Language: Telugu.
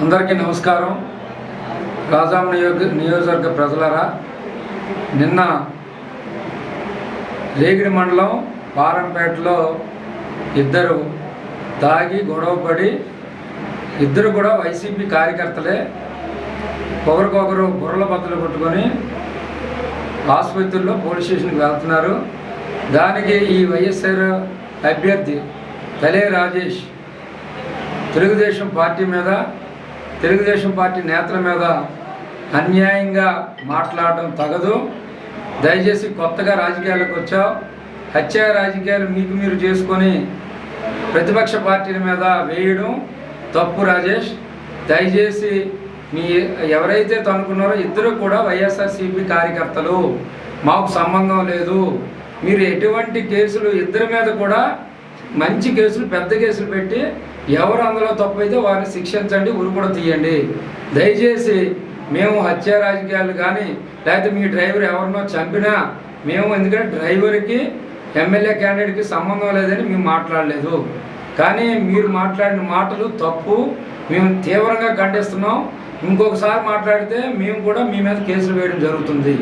అందరికీ నమస్కారం. రాజాం నియోజకవర్గ ప్రజలరా, నిన్న రేగిడి మండలం పారంపేటలో ఇద్దరు తాగి గొడవపడి, ఇద్దరు కూడా వైసీపీ కార్యకర్తలే ఒకరికొకరు బుర్రల బద్దలు కొట్టుకొని ఆసుపత్రిలో పోలీస్ స్టేషన్కి వెళ్తున్నారు. దానికి ఈ వైఎస్ఆర్ అభ్యర్థి తలే రాజేష్ తెలుగుదేశం పార్టీ మీద, తెలుగుదేశం పార్టీ నేతల మీద అన్యాయంగా మాట్లాడడం తగదు. దయచేసి కొత్తగా రాజకీయాలకు వచ్చావు, హత్యా రాజకీయాలు మీకు మీరు చేసుకొని ప్రతిపక్ష పార్టీల మీద వేయడం తప్పు. రాజేష్, దయచేసి మీ ఎవరైతే తనుకున్నారో ఇద్దరు కూడా వైఎస్ఆర్సీపీ కార్యకర్తలు, మాకు సంబంధం లేదు. మీరు ఎటువంటి కేసులు ఇద్దరి మీద కూడా మంచి కేసులు, పెద్ద కేసులు పెట్టి ఎవరు అందులో తప్పు అయితే వారిని శిక్షించండి, ఉరి కూడా తీయండి. దయచేసి మేము హత్యా రాజకీయాలు కానీ లేకపోతే మీ డ్రైవర్ ఎవరినో చంపినా మేము, ఎందుకంటే డ్రైవర్కి ఎమ్మెల్యే క్యాండిడేట్కి సంబంధం లేదని మేము మాట్లాడలేదు. కానీ మీరు మాట్లాడిన మాటలు తప్పు, మేము తీవ్రంగా ఖండిస్తున్నాం. ఇంకొకసారి మాట్లాడితే మేము కూడా మీ మీద కేసులు వేయడం జరుగుతుంది.